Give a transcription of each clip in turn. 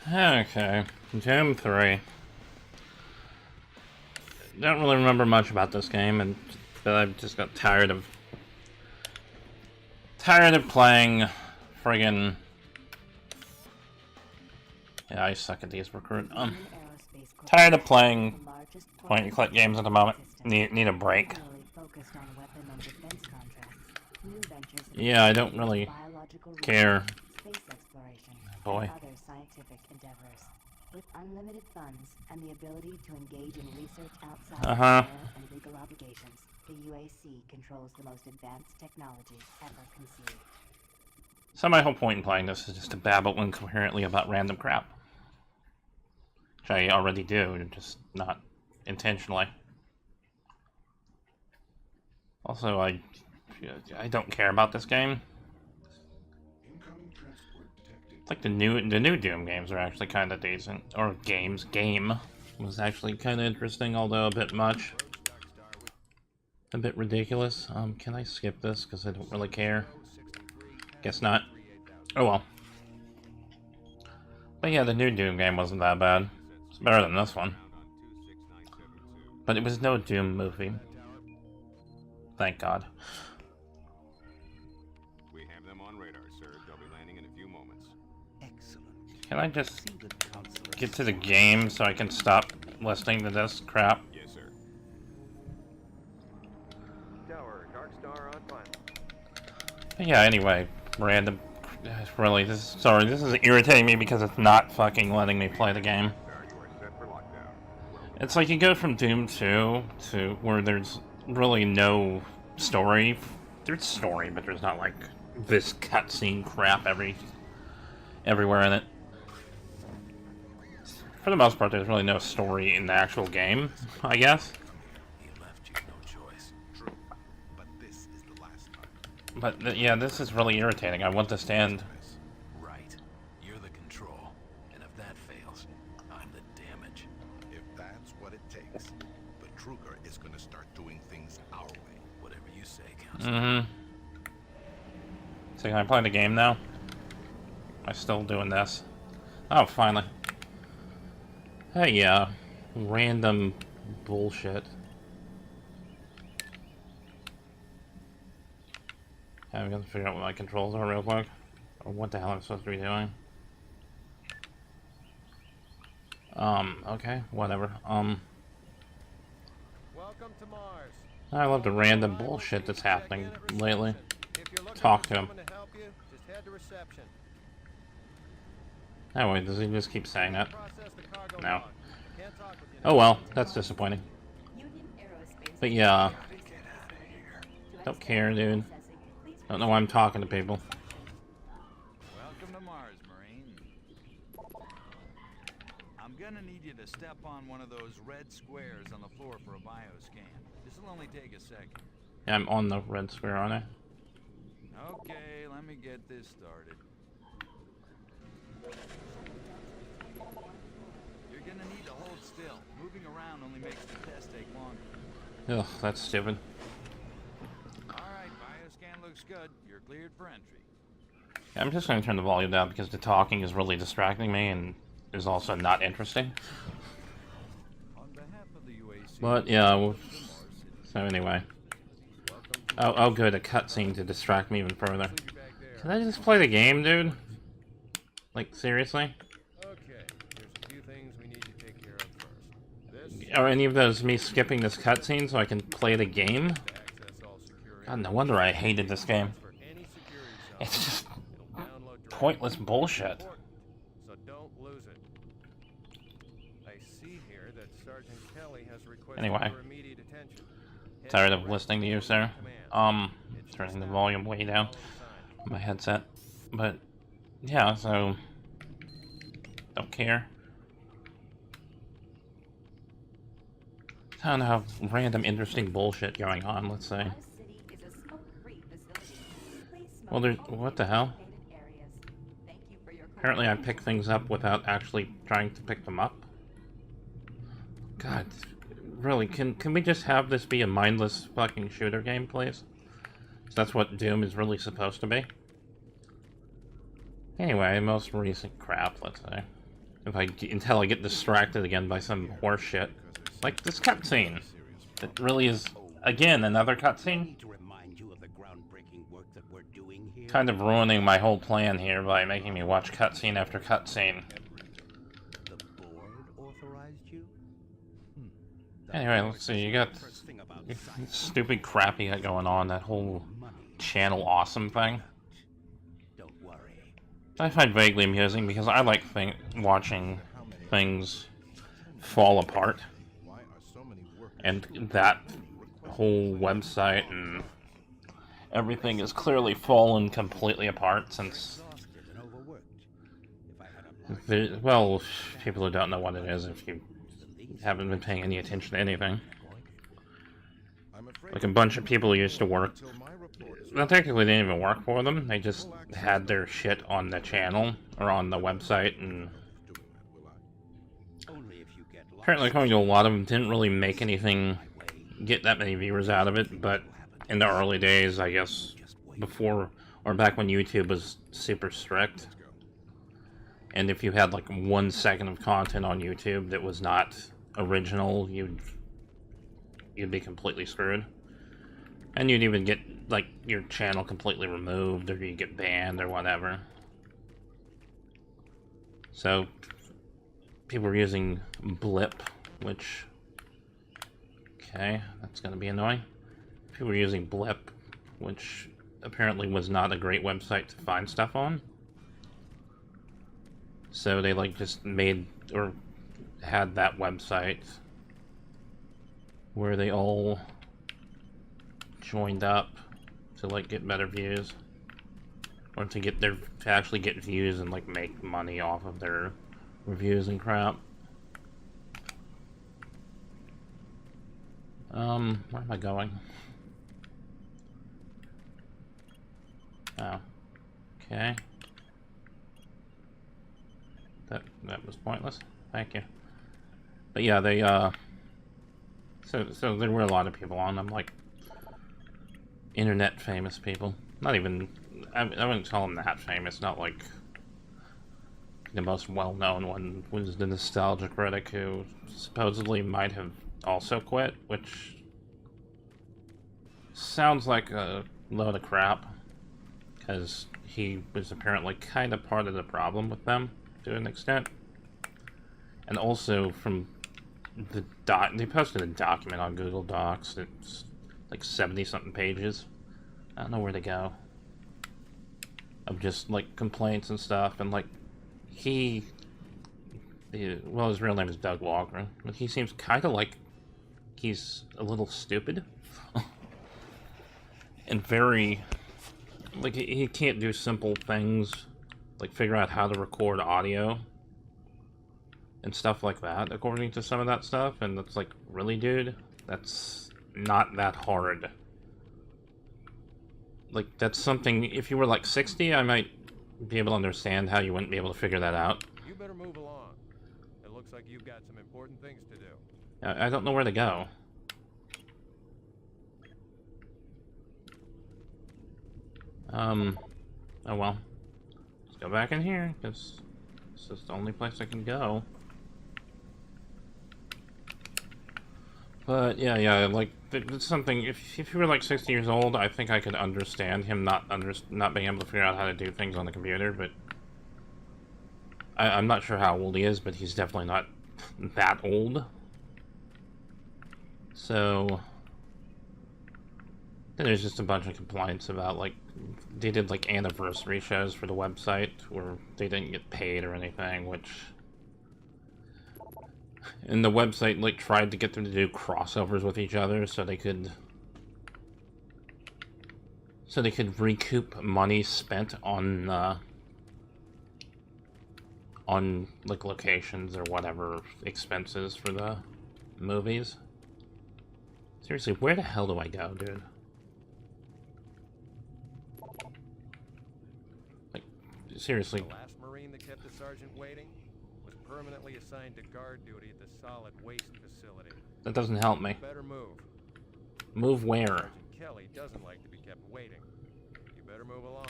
Okay, Doom 3. Don't really remember much about this game, but I just got tired of playing friggin'. Yeah, I suck at these recruit. Tired of playing point-and-click games at the moment. Need a break. Yeah, I don't really care. Boy. With unlimited funds and the ability to engage in research outside Uh-huh. and legal obligations, the UAC controls the most advanced technology ever conceived. So my whole point in playing this is just to babble incoherently about random crap. Which I already do, just not intentionally. Also, I don't care about this game. Like the new Doom games are actually kind of decent, or game was actually kind of interesting, although a bit much, a bit ridiculous. Can I skip this because I don't really care? Guess not. Oh well. But yeah, the new Doom game wasn't that bad. It's better than this one. But it was no Doom movie. Thank God. Can I just get to the game so I can stop listening to this crap? Yes, sir. Tower, Dark Star on final. Yeah, anyway, random. Really, this is irritating me because it's not fucking letting me play the game. It's like you go from Doom 2 to where there's really no story. There's story, but there's not like this cutscene crap everywhere in it. For the most part, there's really no story in the actual game, I guess. But yeah, this is really irritating. I want this to end. Right. You're the control. And if that fails, I'm the damage. If that's what it takes, the Truger is gonna start doing things our way. Whatever you say, Counselor. Mm-hmm. So can I play the game now? Am I still doing this? Oh, finally. Hey, yeah. Random bullshit. Okay, I'm gonna figure out what my controls are real quick. Or what the hell I'm supposed to be doing. Okay, whatever. Welcome to Mars. I love the random bullshit that's happening lately. Talk to him. Anyway, does he just keep saying that? No. Oh well, that's disappointing. But yeah. Don't care, dude. Don't know why I'm talking to people. Welcome to Mars, Marine. I'm gonna need you to step on one of those red squares on the floor for a bioscan. This'll only take a second. Yeah, I'm on the red square, aren't I? Okay, let me get this started. You're gonna need to hold still. Moving around only makes the test take longer. Ugh, that's stupid. Alright, bioscan looks good. You're cleared for entry. Yeah, I'm just gonna turn the volume down because the talking is really distracting me and is also not interesting. On behalf of the UAC, But yeah, so anyway. Oh good, a cutscene to distract me even further. Can I just play the game, dude? Like, seriously? Okay, there's a few things we need to take care of first. This Are any of those me skipping this cutscene so I can play the game? to access all security. God, no wonder I hated this game. For any security cell, It's just it'll download directly. pointless bullshit. So don't lose it. I see here that Sergeant Kelly has requested Anyway. your immediate attention. Tired of listening to you, sir. Turning the volume way down on my headset. But, yeah, so... Don't care. I don't have random interesting bullshit going on, let's say. Well, there's... what the hell? Apparently I pick things up without actually trying to pick them up. God, really, can we just have this be a mindless fucking shooter game, please? 'Cause that's what Doom is really supposed to be. Anyway, most recent crap, let's say. until I get distracted again by some horse shit. Like this cutscene. It really is, again, another cutscene. Kind of ruining my whole plan here by making me watch cutscene after cutscene. Anyway, let's see, you got stupid crap you got going on, that whole channel awesome thing. I find vaguely amusing because I like watching things fall apart. And that whole website and everything is clearly fallen completely apart since... Well, people who don't know what it is, if you haven't been paying any attention to anything. Like a bunch of people who used to work... Well, technically they didn't even work for them, they just had their shit on the channel, or on the website, and... Apparently, according to a lot of them, didn't really make anything, get that many viewers out of it, but in the early days, I guess, before, or back when YouTube was super strict, and if you had like 1 second of content on YouTube that was not original, you'd be completely screwed. And you'd even get, like, your channel completely removed, or you get banned, or whatever. So, people were using Blip, which... Okay, that's gonna be annoying. People were using Blip, which apparently was not a great website to find stuff on. So they, like, just made, or had that website where they all joined up to, like, get better views. Or to actually get views and, like, make money off of their reviews and crap. Where am I going? Oh. Okay. That was pointless. Thank you. But yeah, they, so there were a lot of people on them, like, internet famous people. Not even, I wouldn't call them that famous, not like the most well-known one was the Nostalgia Critic, who supposedly might have also quit, which sounds like a load of crap, because he was apparently kind of part of the problem with them, to an extent. And also, from the they posted a document on Google Docs, it's like 70-something pages. I don't know where to go. Of just, like, complaints and stuff, and, like, well, his real name is Doug Walker, but he seems kind of like he's a little stupid. And very, like, he can't do simple things, like figure out how to record audio and stuff like that, according to some of that stuff, and it's like, really, dude? That's not that hard. Like, that's something, if you were like 60, I might be able to understand how you wouldn't be able to figure that out. You better move along. It looks like you've got some important things to do. I don't know where to go. Oh well. Let's go back in here, because this is the only place I can go. But yeah, like, it's something, if you were like 60 years old, I think I could understand him not being able to figure out how to do things on the computer, but I'm not sure how old he is, but he's definitely not that old. So then there's just a bunch of complaints about, like, they did like anniversary shows for the website where they didn't get paid or anything, which, and the website, like, tried to get them to do crossovers with each other so they could recoup money spent on like locations or whatever expenses for the movies. Seriously, where the hell do I go, dude? Like, seriously. The last Marine that kept the sergeant waiting was permanently assigned to guard duty at the solid waste facility. That doesn't help me. Better move. Move where? Sergeant Kelly doesn't like to be kept waiting. You better move along.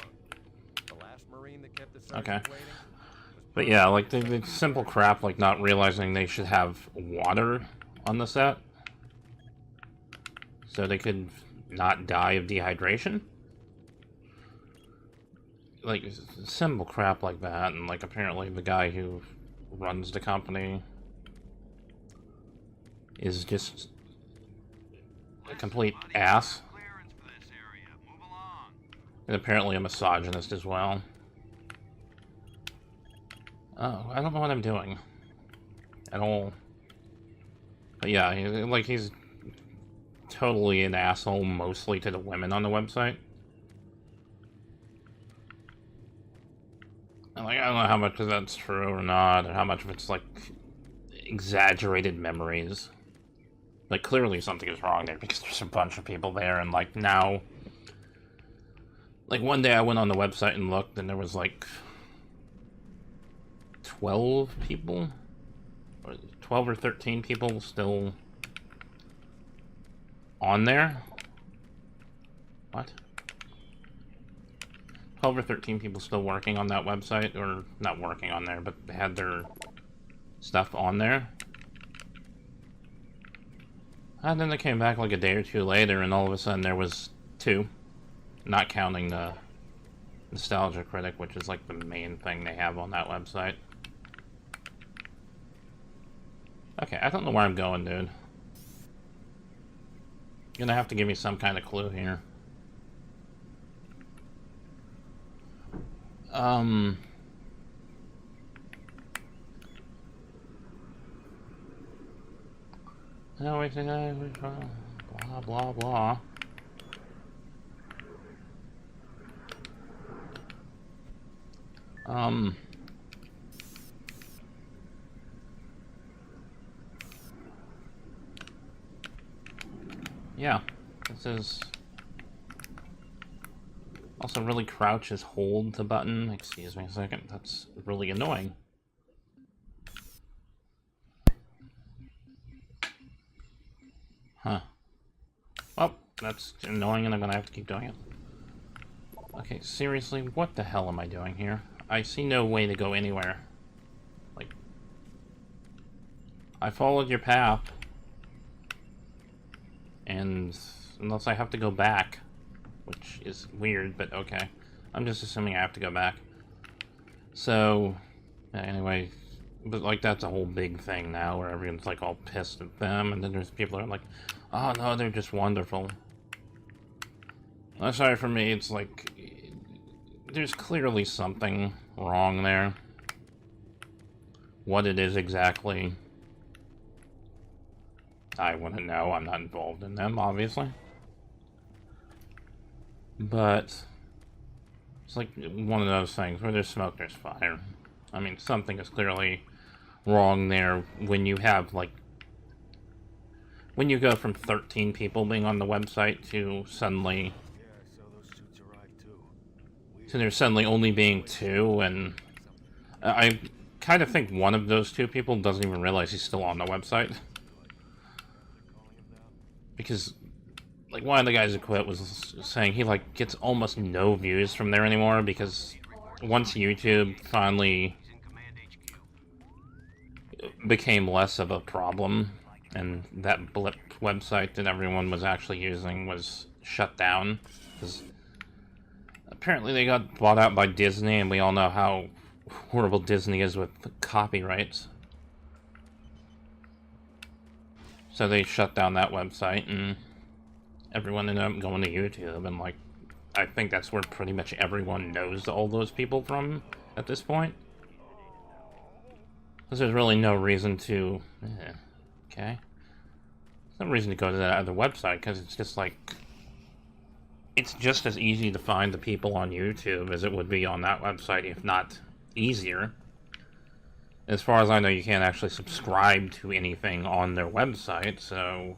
The last Marine that kept the sergeant waiting was But yeah, like the simple crap, like not realizing they should have water on the set, so they could not die of dehydration. Like simple crap like that, and like apparently the guy who runs the company is just a complete ass. And apparently a misogynist as well. Oh, I don't know what I'm doing at all. But yeah, like he's totally an asshole, mostly to the women on the website. And like, I don't know how much of that's true or not, or how much of it's like exaggerated memories. Like clearly something is wrong there because there's a bunch of people there, and like now, like one day I went on the website and looked, and there was like 12 people, or 12 or 13 people still on there. What? 12 or 13 people still working on that website, or not working on there, but had their stuff on there. And then they came back like a day or two later, and all of a sudden there was 2, not counting the Nostalgia Critic, which is like the main thing they have on that website. Okay, I don't know where I'm going, dude. You're gonna have to give me some kind of clue here. No, wait, blah, blah, blah. Yeah, this is also really crouches hold the button. Excuse me a second, that's really annoying. Huh. Well, that's annoying and I'm gonna have to keep doing it. Okay, seriously, what the hell am I doing here? I see no way to go anywhere. Like, I followed your path. And unless I have to go back, which is weird, but okay. I'm just assuming I have to go back. So, anyway, but like that's a whole big thing now where everyone's like all pissed at them, and then there's people that are like, oh no, they're just wonderful. Sorry for me, it's like, there's clearly something wrong there. What it is exactly, I wouldn't know. I'm not involved in them, obviously. But it's like one of those things where there's smoke, there's fire. I mean, something is clearly wrong there when you have, like, when you go from 13 people being on the website to suddenly, to there suddenly only being 2, and I kind of think one of those 2 people doesn't even realize he's still on the website. Because, like, one of the guys who quit was saying he, like, gets almost no views from there anymore because once YouTube finally became less of a problem and that blip website that everyone was actually using was shut down, because apparently they got bought out by Disney, and we all know how horrible Disney is with copyrights. So they shut down that website, and everyone ended up going to YouTube, and like, I think that's where pretty much everyone knows all those people from at this point. Because there's really no reason to, okay. There's no reason to go to that other website, because it's just like, it's just as easy to find the people on YouTube as it would be on that website, if not easier. As far as I know, you can't actually subscribe to anything on their website, so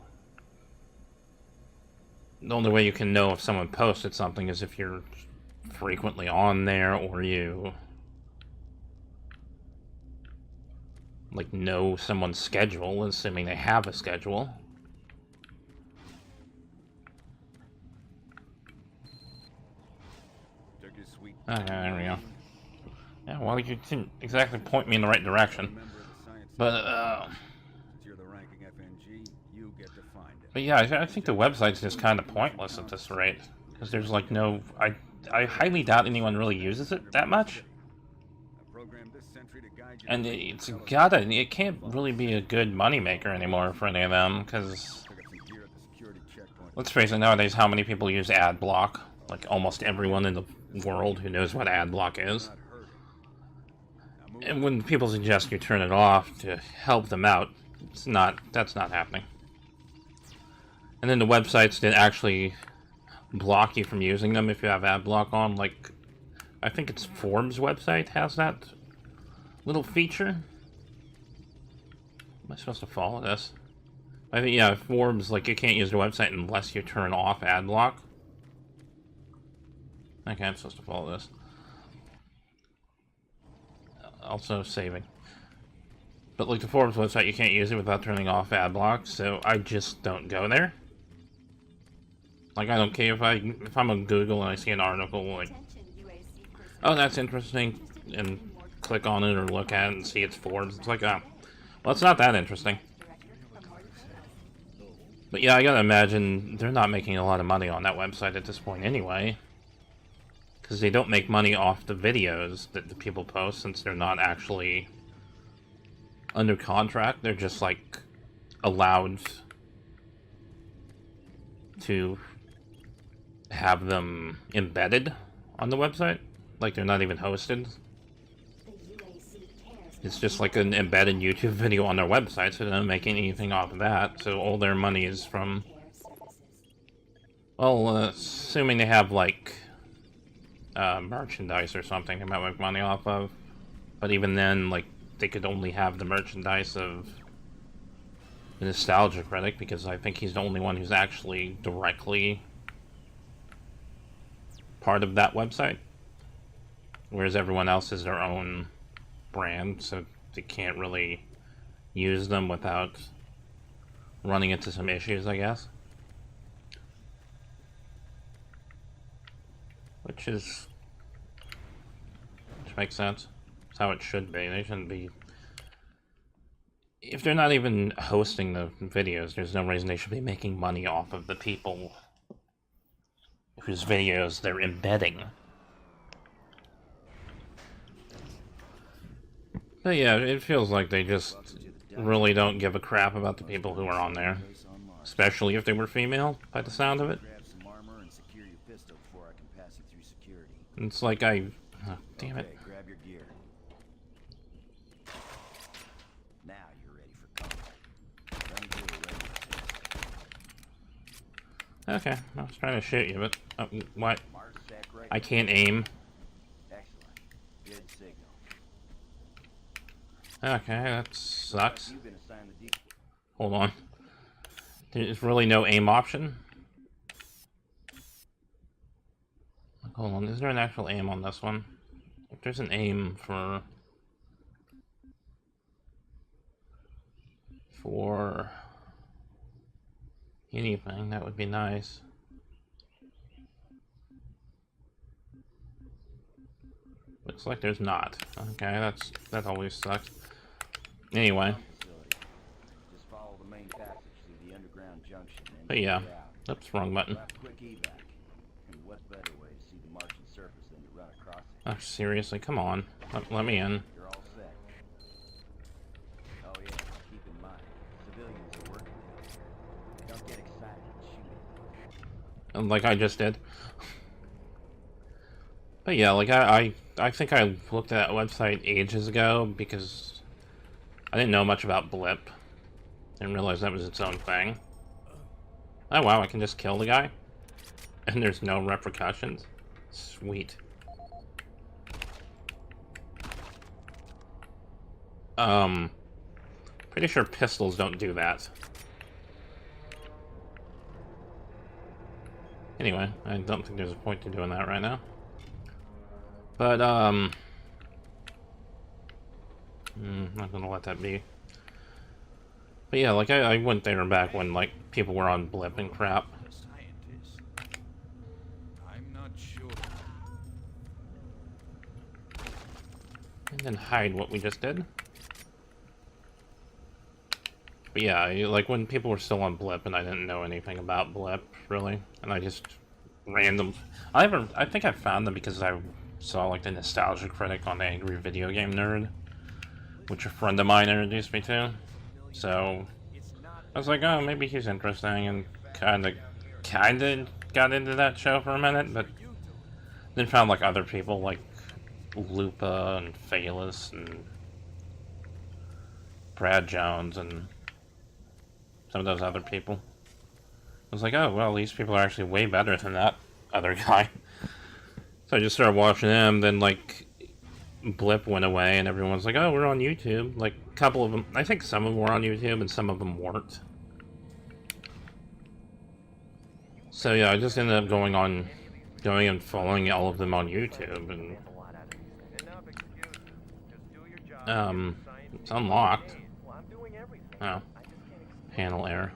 the only way you can know if someone posted something is if you're frequently on there, or you like know someone's schedule, assuming they have a schedule. Okay, there we go. Yeah, well, you didn't exactly point me in the right direction. But, yeah, I think the website's just kind of pointless at this rate. Because there's, like, no... I highly doubt anyone really uses it that much. And it can't really be a good moneymaker anymore for any of them, because... Let's face it, nowadays, how many people use ad block? Like, almost everyone in the world who knows what ad block is. And when people suggest you turn it off to help them out, that's not happening. And then the websites that actually block you from using them if you have ad block on, like, I think it's Forbes website has that little feature. Am I supposed to follow this? I think, yeah, Forbes, like, you can't use the website unless you turn off ad block. Okay, I'm supposed to follow this. Also saving. But like the Forbes website, you can't use it without turning off ad block, so I just don't go there. Like, I don't care if I'm on Google and I see an article like, oh, that's interesting, and click on it or look at it and see it's Forbes. It's like, well, it's not that interesting. But yeah, I gotta imagine they're not making a lot of money on that website at this point anyway. Because they don't make money off the videos that the people post, since they're not actually under contract. They're just, like, allowed to have them embedded on the website. Like, they're not even hosted. It's just like an embedded YouTube video on their website, so they're not making anything off of that. So all their money is from... Well, assuming they have, like... merchandise or something they might make money off of, but even then, like, they could only have the merchandise of the Nostalgia Critic, because I think he's the only one who's actually directly part of that website, whereas everyone else is their own brand, so they can't really use them without running into some issues, I guess. Which makes sense. It's how it should be. They shouldn't be... If they're not even hosting the videos, there's no reason they should be making money off of the people whose videos they're embedding. But yeah, it feels like they just really don't give a crap about the people who are on there. Especially if they were female, by the sound of it. It's like oh, damn it. Grab your gear. Now you're ready for combat. Okay, I was trying to shoot you, but what? I can't aim. Excellent. Good signal. Okay, that sucks. Hold on. There's really no aim option. Hold on, is there an actual aim on this one? If there's an aim for anything, that would be nice. Looks like there's not. Okay, that always sucks. Anyway. But yeah. Oops, wrong button. Oh, seriously, come on. Let me in. You're all set. Oh yeah, keep in mind, civilians are working here. Don't get excited and shoot. Like I just did. But yeah, like I think I looked at that website ages ago because I didn't know much about Blip. Didn't realize that was its own thing. Oh wow, I can just kill the guy? And there's no repercussions? Sweet. Pretty sure pistols don't do that. Anyway, I don't think there's a point to doing that right now. But, I'm not gonna let that be. But yeah, like, I went there back when, like, people were on Blip and crap. I'm not sure. And then hide what we just did. But yeah, like when people were still on Blip and I didn't know anything about Blip, really, and I just random... I think I found them because I saw like the Nostalgia Critic on the Angry Video Game Nerd, which a friend of mine introduced me to. So I was like, oh, maybe he's interesting, and kinda got into that show for a minute, but then found like other people like Lupa and Phaelus and Brad Jones and some of those other people. I was like, oh, well, these people are actually way better than that other guy. So I just started watching them, then like Blip went away and everyone's like, oh, we're on YouTube. Like a couple of them, I think some of them were on YouTube and some of them weren't. So yeah, I just ended up going and following all of them on YouTube, and it's unlocked. Oh, panel error.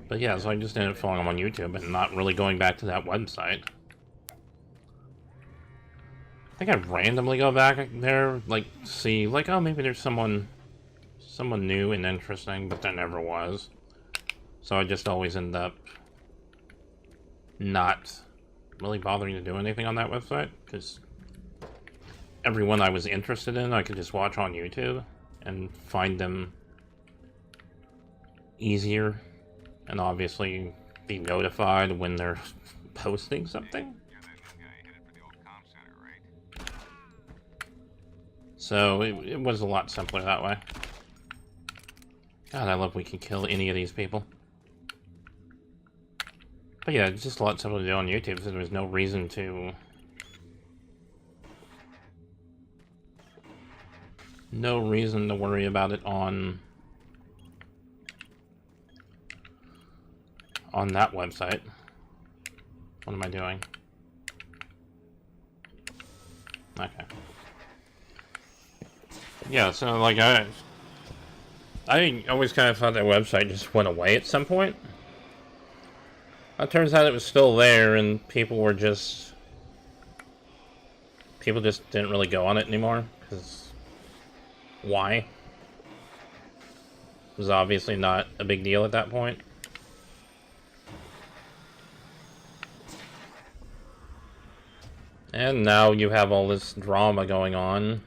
But yeah, so I just ended up following them on YouTube and not really going back to that website. I think I randomly go back there, like, see, like, oh, maybe there's someone new and interesting, but there never was. So I just always end up not really bothering to do anything on that website, because everyone I was interested in I could just watch on YouTube and find them easier, and obviously be notified when they're posting something. So it was a lot simpler that way. God, I love we can kill any of these people. But yeah, it's just a lot simpler to do on YouTube, so there was no reason to... No reason to worry about it on that website. What am I doing? Okay. Yeah, so like I always kind of thought that website just went away at some point. It turns out it was still there, and people just didn't really go on it anymore, because why? It was obviously not a big deal at that point. And now you have all this drama going on.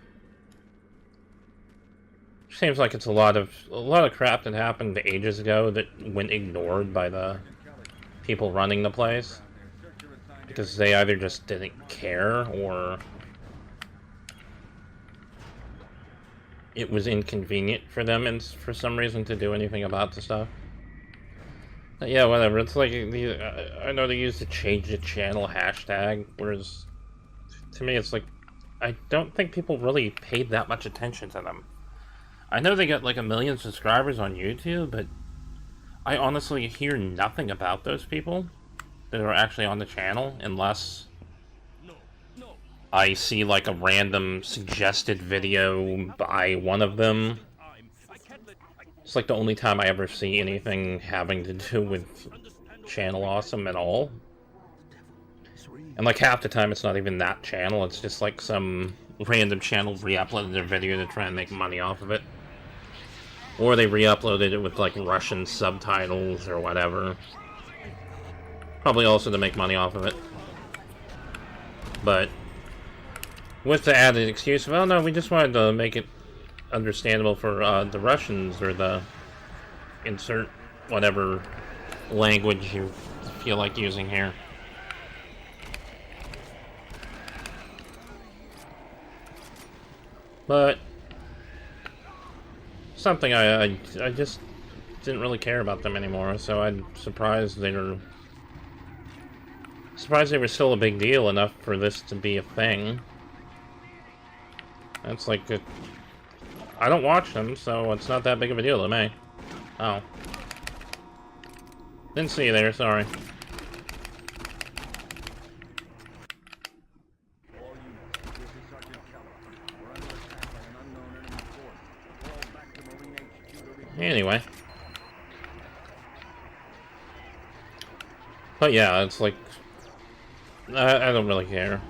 Seems like it's a lot of crap that happened ages ago that went ignored by the people running the place, because they either just didn't care or it was inconvenient for them and for some reason to do anything about the stuff. But yeah, whatever. It's like I know they use the Changethechannel hashtag, whereas to me it's like I don't think people really paid that much attention to them. I know they got like 1 million subscribers on YouTube, but I honestly hear nothing about those people that are actually on the channel unless I see like a random suggested video by one of them. It's like the only time I ever see anything having to do with Channel Awesome at all. And like half the time it's not even that channel, it's just like some random channel re-uploaded their video to try and make money off of it. Or they re-uploaded it with like Russian subtitles or whatever. Probably also to make money off of it. But with the added excuse of, oh no, we just wanted to make it understandable for the Russians, or the insert whatever language you feel like using here. But something I just didn't really care about them anymore, so I'm surprised they were still a big deal enough for this to be a thing. That's like I don't watch them, so it's not that big of a deal to me. Oh. Didn't see you there, sorry. Anyway. But yeah, it's like I don't really care.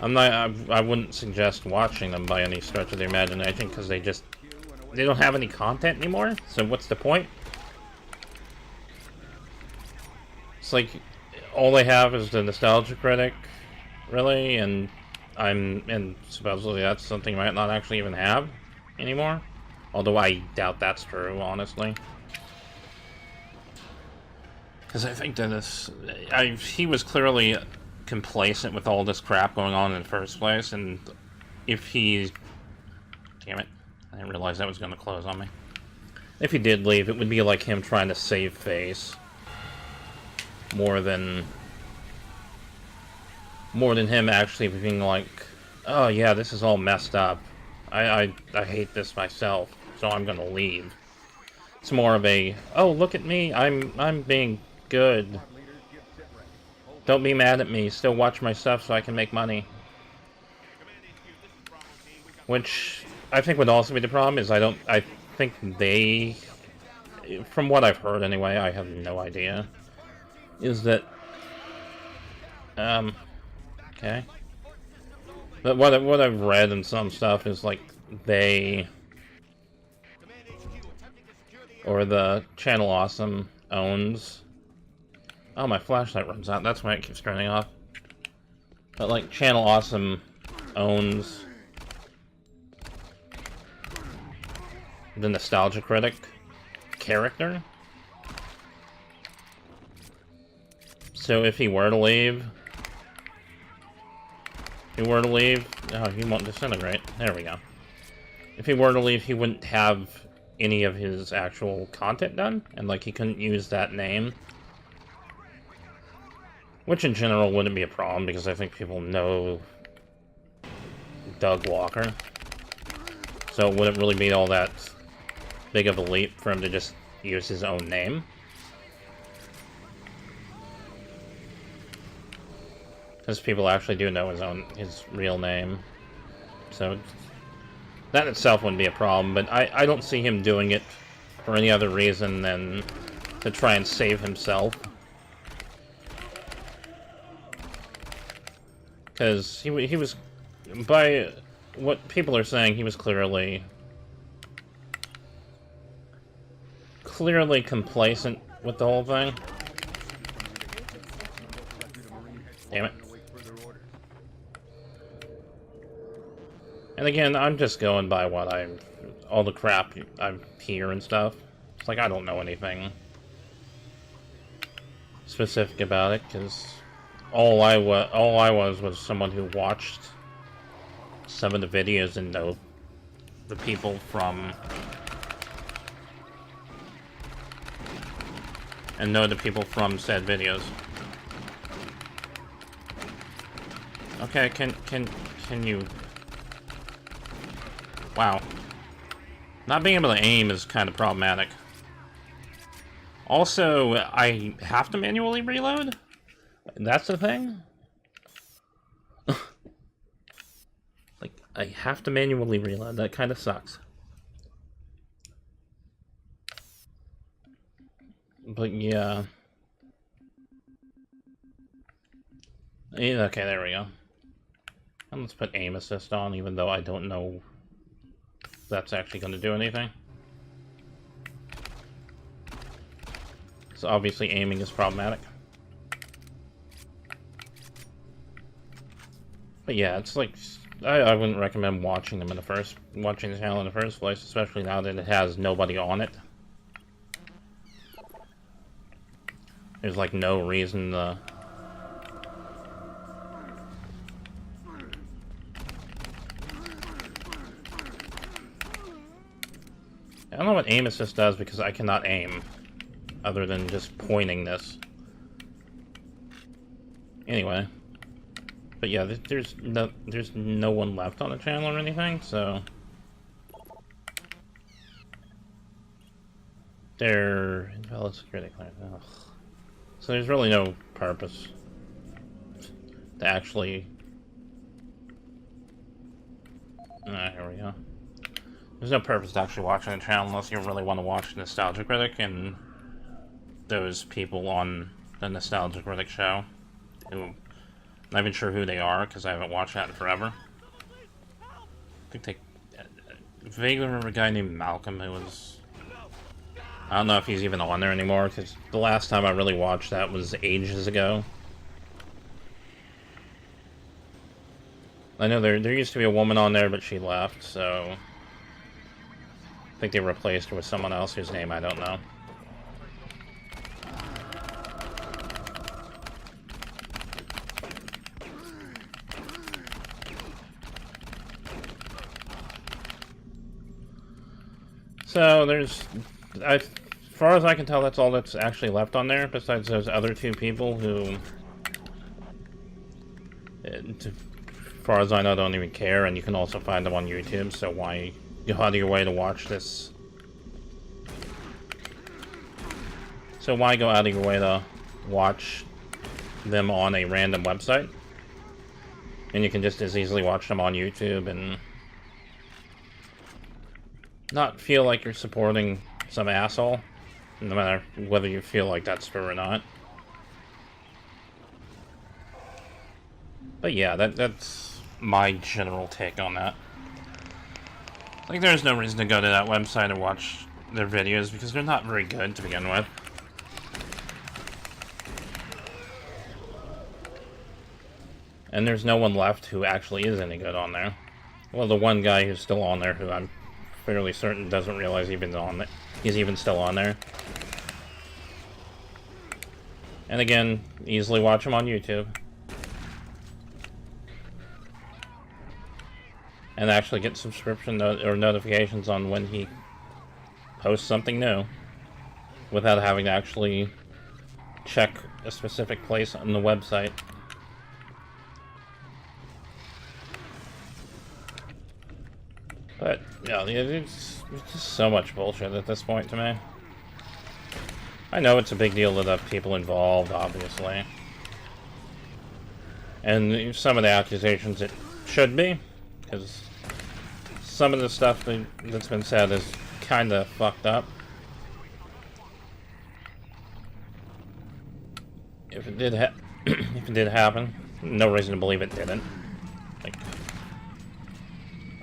I wouldn't suggest watching them by any stretch of the imagination, because they don't have any content anymore, so what's the point? It's like, all they have is the Nostalgia Critic, really, and supposedly that's something you might not actually even have anymore. Although I doubt that's true, honestly. Because I think that he was clearly complacent with all this crap going on in the first place, and if he... Damn it. I didn't realize that was going to close on me. If he did leave, it would be like him trying to save face. More than him actually being like, oh yeah, this is all messed up. I hate this myself, so I'm gonna leave. It's more of a, oh look at me, I'm being good. Don't be mad at me, still watch my stuff so I can make money. Which I think would also be the problem, is I think they, from what I've heard anyway, I have no idea, is that, okay. But what I've read and some stuff is like they, or the Channel Awesome owns, oh my flashlight runs out, that's why it keeps turning off. But like Channel Awesome owns the Nostalgia Critic character. So if he were to leave, oh, he won't disintegrate. There we go. If he were to leave, he wouldn't have any of his actual content done, and like he couldn't use that name. Which in general wouldn't be a problem, because I think people know Doug Walker. So it wouldn't really be all that big of a leap for him to just use his own name. Because people actually do know his real name. So that in itself wouldn't be a problem, but I don't see him doing it for any other reason than to try and save himself. Because he was, by what people are saying, he was clearly complacent with the whole thing. Damn it. And again, I'm just going by what all the crap I hear and stuff. It's like I don't know anything specific about it, because all I was someone who watched some of the videos and know the people from said videos. Okay, can you? Wow. Not being able to aim is kind of problematic. Also, I have to manually reload? That's the thing? Like, I have to manually reload. That kind of sucks. But yeah. Okay, there we go. And let's put aim assist on, even though I don't know if that's actually going to do anything. So obviously aiming is problematic. But yeah, it's like, I wouldn't recommend watching the channel in the first place, especially now that it has nobody on it. There's like no reason to... I don't know what aim assist does, because I cannot aim other than just pointing this. Anyway. But yeah, there's no one left on the channel or anything, so... They're invalid security clearance. Ugh. So there's really no purpose to actually... here we go. There's no purpose to actually watching the channel unless you really want to watch Nostalgia Critic and those people on the Nostalgia Critic show who Not even sure who they are, because I haven't watched that in forever. I think they... vaguely remember a guy named Malcolm who was... I don't know if he's even on there anymore, because the last time I really watched that was ages ago. I know there used to be a woman on there, but she left, so... I think they replaced her with someone else whose name I don't know. So there's, as far as I can tell, that's all that's actually left on there, besides those other two people who, as far as I know, don't even care, and you can also find them on YouTube, so why go out of your way to watch this? So why go out of your way to watch them on a random website? And you can just as easily watch them on YouTube and not feel like you're supporting some asshole, no matter whether you feel like that's true or not. But yeah, that's my general take on that. Like, there's no reason to go to that website or watch their videos, because they're not very good to begin with. And there's no one left who actually is any good on there. Well, the one guy who's still on there, who I'm fairly certain doesn't realize he's even still on there. And again, easily watch him on YouTube. And actually get subscription or notifications on when he posts something new, without having to actually check a specific place on the website. But, yeah, it's just so much bullshit at this point to me. I know it's a big deal to the people involved, obviously. And some of the accusations it should be, because some of the stuff that's been said is kinda fucked up. If it did if it did happen, no reason to believe it didn't. Like,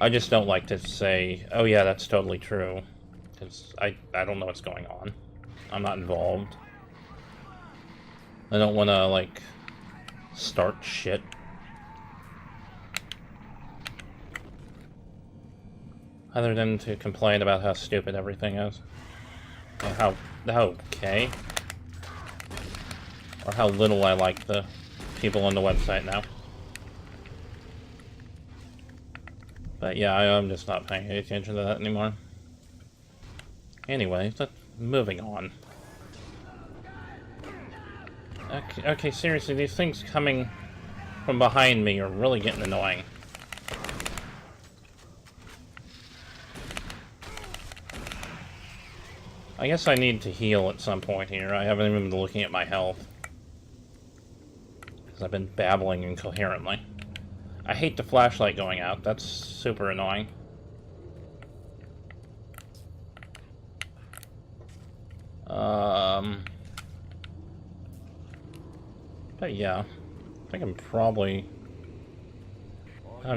I just don't like to say, oh yeah, that's totally true, because I don't know what's going on. I'm not involved. I don't want to, like, start shit. Other than to complain about how stupid everything is. Or how okay. Or how little I like the people on the website now. But yeah, I'm just not paying any attention to that anymore. Anyway, moving on. Okay, seriously, these things coming from behind me are really getting annoying. I guess I need to heal at some point here. I haven't even been looking at my health, because I've been babbling incoherently. I hate the flashlight going out. That's super annoying. But yeah, I think I'm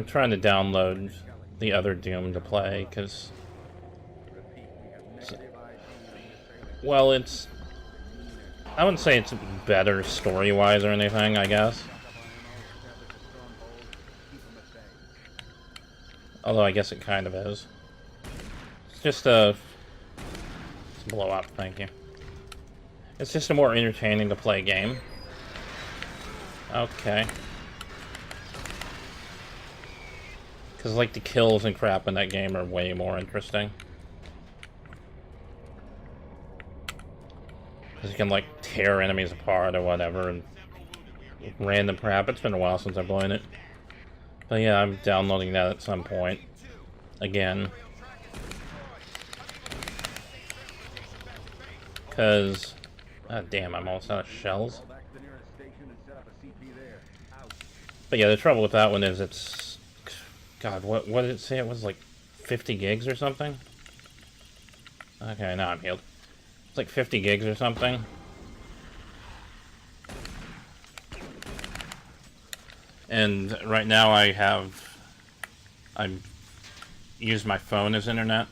trying to download the other Doom to play, because, well, I wouldn't say it's better story-wise or anything, I guess. Although I guess it kind of is. It's just let's blow up, thank you. It's just a more entertaining to play game. Okay. Because, like, the kills and crap in that game are way more interesting. Because you can, like, tear enemies apart or whatever, and random crap. It's been a while since I've played it. But yeah, I'm downloading that at some point. Again. Because... God damn, I'm almost out of shells. But yeah, the trouble with that one is it's... God, what did it say? It was like 50 gigs or something? Okay, now I'm healed. It's like 50 gigs or something. And right now I use my phone as internet.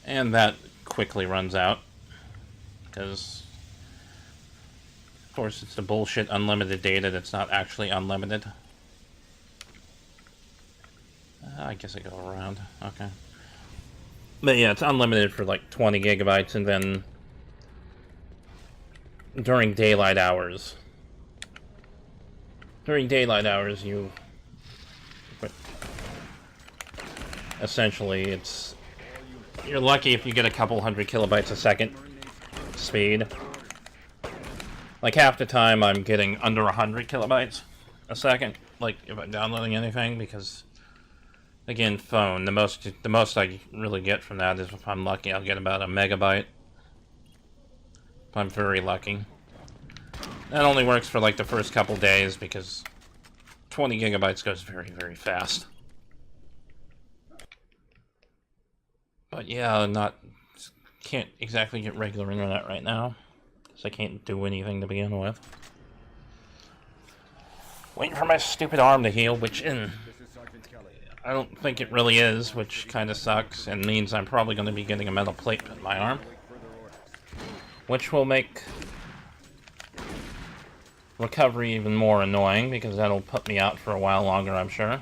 And that quickly runs out. Because, of course, it's the bullshit unlimited data that's not actually unlimited. I guess I go around. Okay. But yeah, it's unlimited for like 20 gigabytes, and then during daylight hours. During daylight hours, essentially, you're lucky if you get a couple hundred kilobytes a second speed. Like half the time I'm getting under 100 kilobytes a second, like if I'm downloading anything, because again, phone, the most I really get from that is if I'm lucky I'll get about a megabyte. If I'm very lucky. That only works for like the first couple days because 20 gigabytes goes very, very fast. But yeah, can't exactly get regular internet right now, because I can't do anything to begin with. Waiting for my stupid arm to heal, which I don't think it really is, which kind of sucks, and means I'm probably going to be getting a metal plate in my arm. Which will make recovery even more annoying, because that'll put me out for a while longer, I'm sure.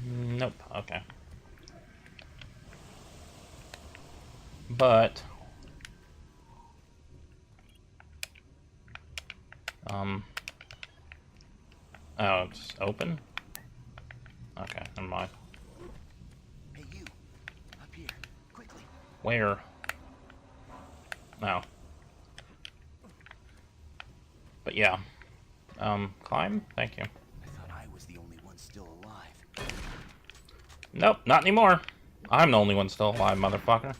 Nope, okay. But oh, it's open? Okay, never mind. Hey, you. Up here. Quickly. Where? Oh. But yeah. Climb? Thank you. I thought I was the only one still alive. Nope, not anymore. I'm the only one still alive, motherfucker.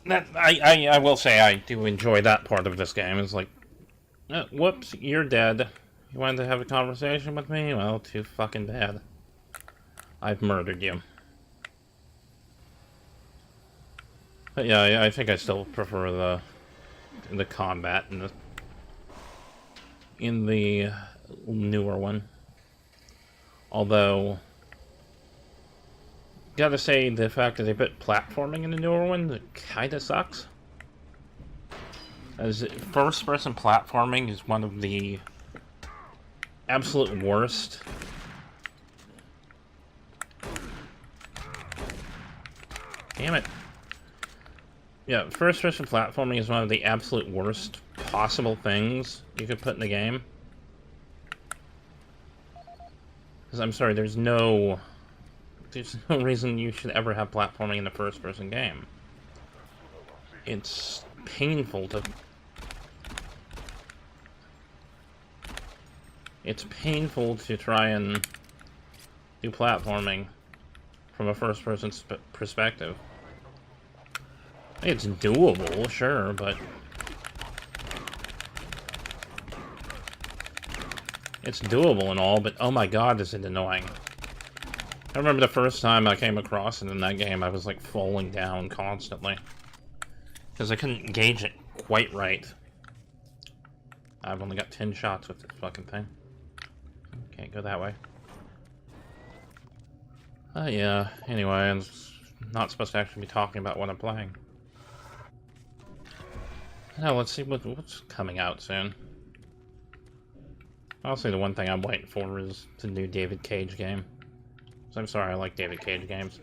I will say I do enjoy that part of this game. It's like, whoops, you're dead. You wanted to have a conversation with me? Well, too fucking bad. I've murdered you. But yeah, I think I still prefer the combat in the newer one. Although, gotta say, the fact that they put platforming in the newer one, it kinda sucks. As first-person platforming is one of the absolute worst. Damn it. Yeah, first-person platforming is one of the absolute worst possible things you could put in the game. Because I'm sorry, there's no reason you should ever have platforming in a first-person game. It's painful to... It's painful to try and do platforming from a first-person perspective. It's doable, sure, but... It's doable and all, but oh my god, is it annoying. I remember the first time I came across it in that game, I was like falling down constantly. Because I couldn't gauge it quite right. I've only got 10 shots with this fucking thing. Can't go that way. Yeah, anyway, I'm not supposed to actually be talking about what I'm playing. Now, let's see what's coming out soon. Honestly, the one thing I'm waiting for is the new David Cage game. So I'm sorry, I like David Cage games.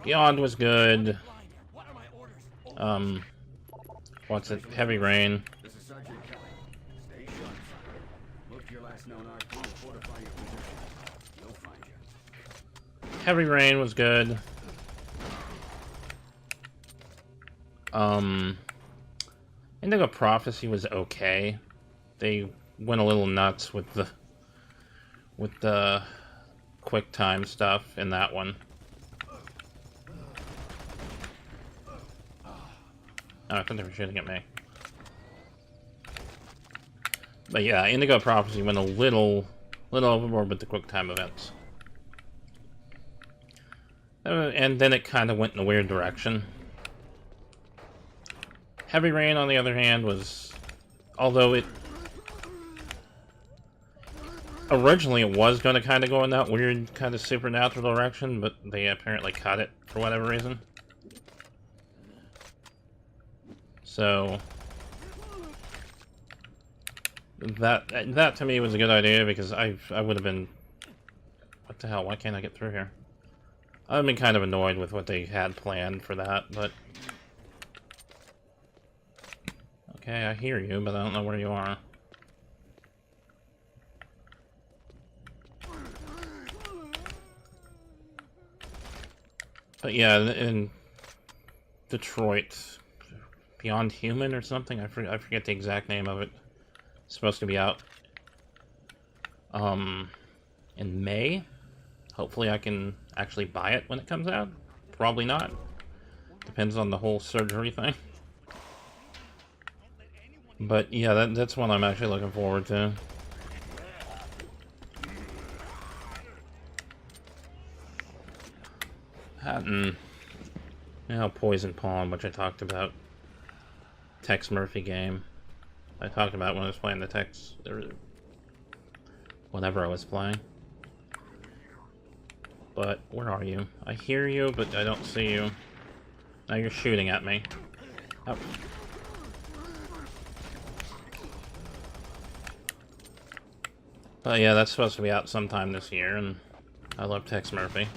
Beyond was good. What's it? Heavy Rain. This is Sergeant Kelly. Stay sharp, son. Look to your last known RP and fortify your position. You'll find you. Heavy Rain was good. Indigo Prophecy was okay. They went a little nuts with the quick time stuff in that one. Oh, I thought they were shooting at me. But yeah, Indigo Prophecy went a little overboard with the quick time events. And then it kind of went in a weird direction. Heavy Rain, on the other hand, was... Although it... Originally, it was going to kind of go in that weird, kind of supernatural direction, but they apparently cut it for whatever reason. So... That to me was a good idea, because I would have been... What the hell, why can't I get through here? I've been kind of annoyed with what they had planned for that, but... Okay, I hear you, but I don't know where you are. But yeah, in Detroit, Beyond Human or something, I forget the exact name of it. It's supposed to be out in May. Hopefully I can actually buy it when it comes out. Probably not. Depends on the whole surgery thing. But yeah, that's one I'm actually looking forward to. That and, you know, Poison Pawn, which I talked about. Tex Murphy game. I talked about when I was playing the Tex, whenever I was playing. But where are you? I hear you, but I don't see you. Now you're shooting at me. Oh. But yeah, that's supposed to be out sometime this year, and I love Tex Murphy.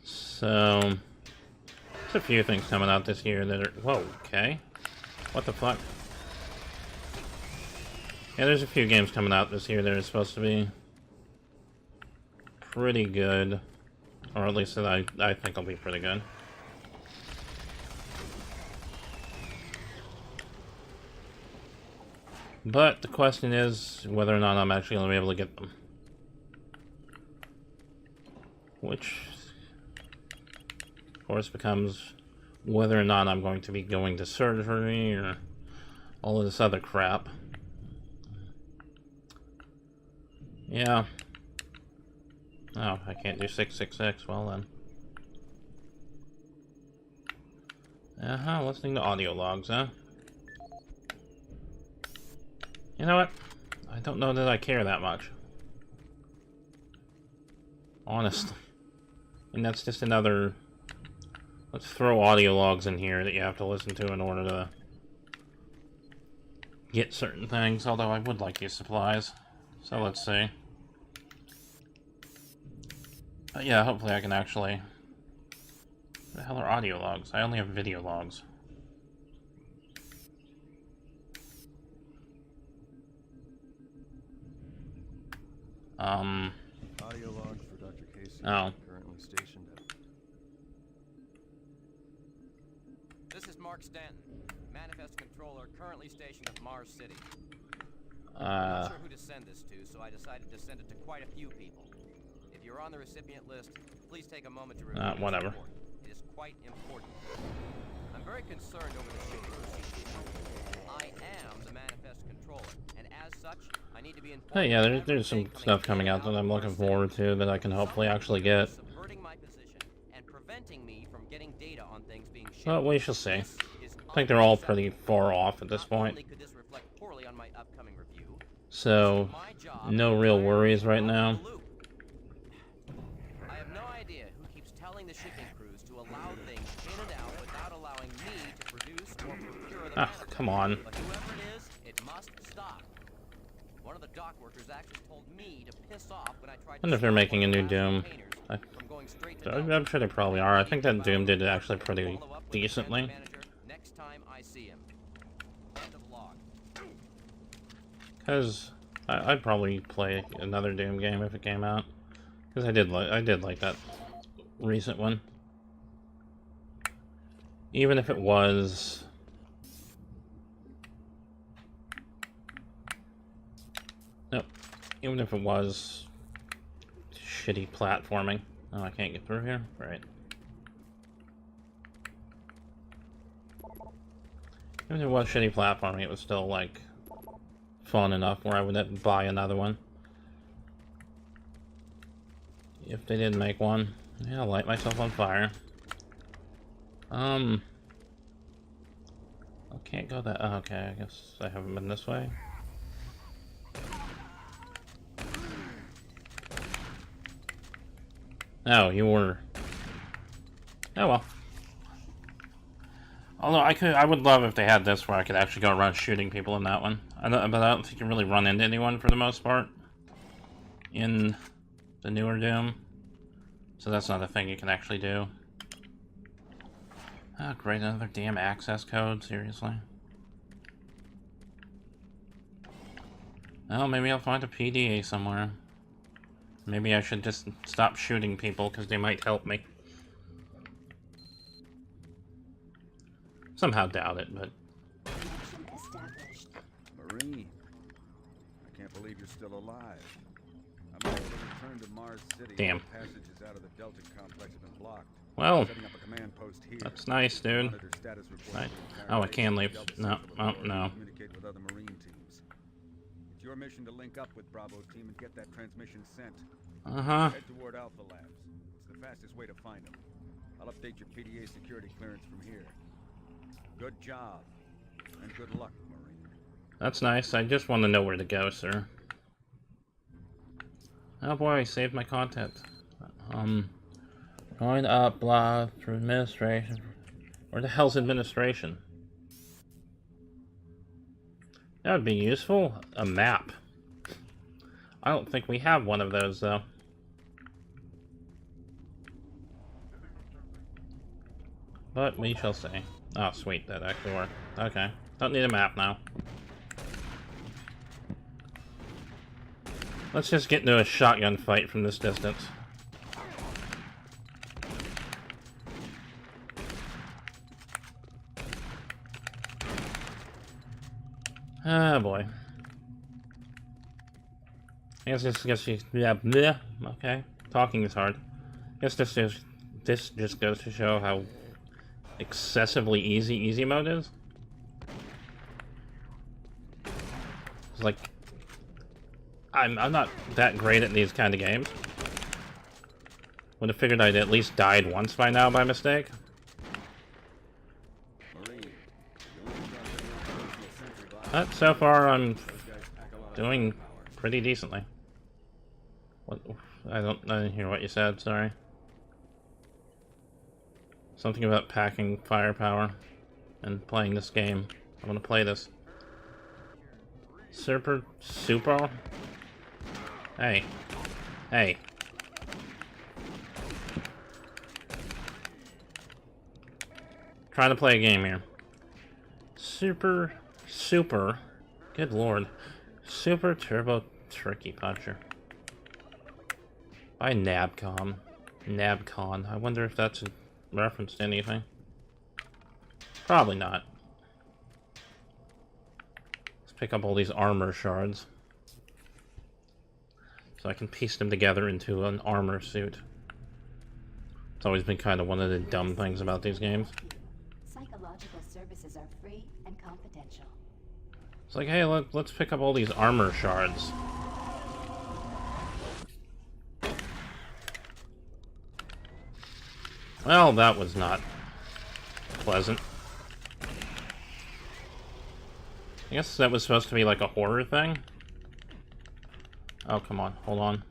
So, there's a few things coming out this year that are... Whoa, okay. What the fuck? Yeah, there's a few games coming out this year that are supposed to be pretty good. Or at least that I think will be pretty good. But the question is whether or not I'm actually going to be able to get them. Which, of course, becomes whether or not I'm going to be going to surgery or all of this other crap. Yeah. Oh, I can't do 666. Well then. Listening to audio logs, huh? You know what? I don't know that I care that much. Honestly. And that's just another... Let's throw audio logs in here that you have to listen to in order to get certain things, although I would like these supplies. So let's see. But yeah, hopefully I can actually... What the hell are audio logs? I only have video logs. Audio log for Dr. Casey. Oh. Currently stationed at... This is Mark Stanton, Manifest Controller, currently stationed at Mars City. I'm not sure who to send this to, so I decided to send it to quite a few people. If you're on the recipient list, please take a moment to review this whatever. report. It is quite important. I'm very concerned over the shipping procedure. I am the Manifest Controller, and as such, I need to be informed. Hey, yeah, there's some stuff coming out that I'm looking forward to that I can hopefully actually get. Subverting my position and preventing me from getting data on things being shipped. Well, we shall see. I think they're all pretty far off at this point. So, no real worries right now. I have no idea who keeps telling the shipping crews to allow things in and out without allowing me to produce or procure them. Ah, come on. But whoever it is, it must stop. One of the dock workers actually told me to piss off when I tried to... I wonder if they're making a new Doom. I'm sure they probably are. I think that Doom did actually pretty decently. Next time I see him. End of log. Because I'd probably play another Doom game if it came out. Because I did like that recent one. Even if it was... Nope. Even if it was shitty platforming. Oh, I can't get through here? Right. Even if it was shitty platforming, it was still, like, fun enough where I would buy another one. If they did make one. Yeah, I'll light myself on fire. I can't go that. Oh, okay, I guess I haven't been this way. Oh, you were. Oh well. Although I would love if they had this where I could actually go around shooting people in that one. But I don't think you really run into anyone for the most part in the newer Doom. So that's not a thing you can actually do. Oh, great, another damn access code, seriously. Well, maybe I'll find a PDA somewhere. Maybe I should just stop shooting people, because they might help me. Somehow doubt it, but... Connection established. Marine, I can't believe you're still alive. I'm able to return to Mars City. Damn. Passages out of the Delta complex have been blocked. Well, Setting up a command post here. that's nice, dude. Monitor status reports Nice. for the entire Oh, I can base. leave. Delta No, Central oh, Authority no. Communicate with other Marine teams. It's your mission to link up with Bravo team and get that transmission sent. Uh-huh. Head toward Alpha Labs. It's the fastest way to find them. I'll update your PDA security clearance from here. Good job. And good luck, Marine. That's nice. I just want to know where to go, sir. Oh boy, I saved my content. Going up, blah, through administration. Where the hell's administration? That would be useful. A map. I don't think we have one of those, though. But we shall see. Oh, sweet, that actually worked. Okay. Don't need a map now. Let's just get into a shotgun fight from this distance. Ah, boy. I guess yeah, okay. Talking is hard. I guess this just goes to show how excessively easy mode is. It's like I'm not that great at these kind of games. Would have figured I'd at least died once by now by mistake. But so far I'm doing pretty decently. What? I didn't hear what you said, sorry. Something about packing firepower and playing this game. I want to play this. Super? Hey. Hey. Trying to play a game here. Super. Good lord. Super Turbo Turkey Puncher. By Nabcon. I wonder if that's a reference to anything. Probably not. Let's pick up all these armor shards. So I can piece them together into an armor suit. It's always been kind of one of the dumb things about these games. Psychological services are free and confidential. It's like, hey, let's pick up all these armor shards. Well, that was not pleasant. I guess that was supposed to be like a horror thing. Oh, come on. Hold on.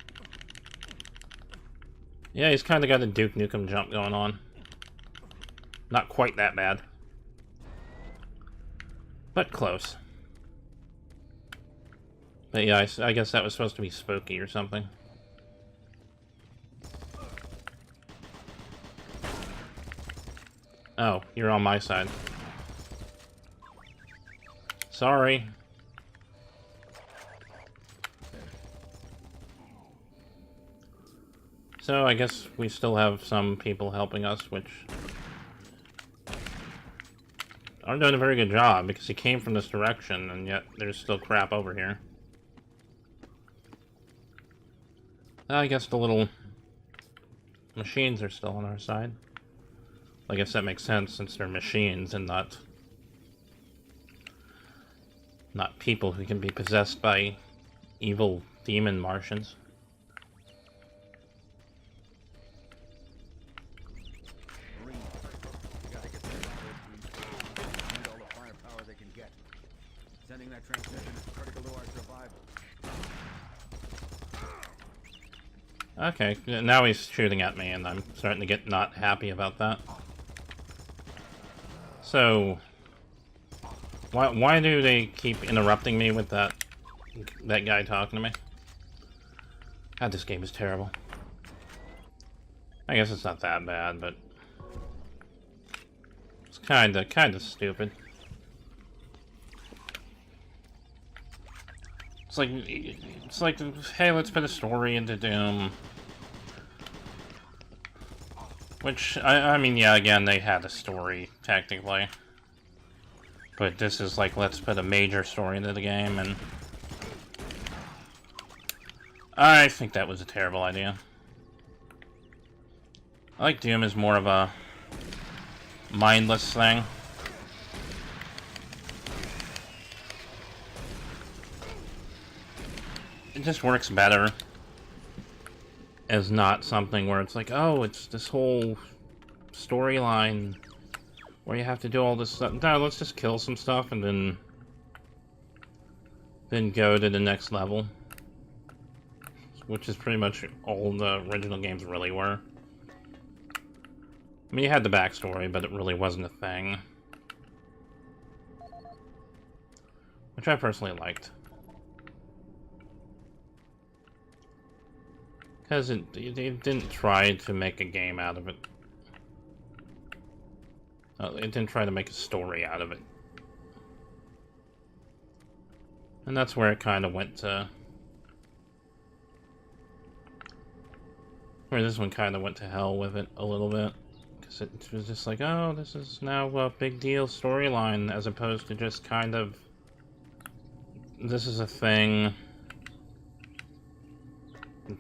Yeah, he's kind of got a Duke Nukem jump going on. Not quite that bad. But close. But yeah, I guess that was supposed to be spooky or something. Oh, you're on my side. Sorry. So I guess we still have some people helping us, which aren't doing a very good job because he came from this direction and yet there's still crap over here. I guess the little machines are still on our side. I guess that makes sense since they're machines and not people who can be possessed by evil demon Martians. Okay, now he's shooting at me, and I'm starting to get not happy about that. So, why do they keep interrupting me with that guy talking to me? God, this game is terrible. I guess it's not that bad, but it's kinda stupid. It's like, hey, let's put a story into Doom. Which, I mean, yeah, again, they had a story, technically. But this is like, let's put a major story into the game, and I think that was a terrible idea. I like Doom as more of a mindless thing. It just works better as not something where it's like, oh, it's this whole storyline where you have to do all this stuff. No, let's just kill some stuff and then go to the next level. Which is pretty much all the original games really were. I mean, you had the backstory, but it really wasn't a thing. Which I personally liked. Because it didn't try to make a game out of it. It didn't try to make a story out of it. And that's where it kind of went to... Where this one kind of went to hell with it a little bit. Because it was just like, oh, this is now a big deal storyline, as opposed to just kind of... This is a thing...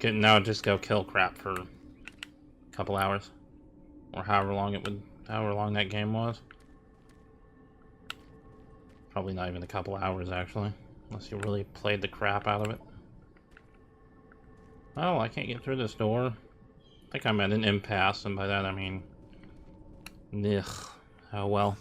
Now just go kill crap for a couple hours. Or however long that game was. Probably not even a couple hours, actually. Unless you really played the crap out of it. Oh, I can't get through this door. I think I'm at an impasse, and by that I mean... Ugh. Oh well.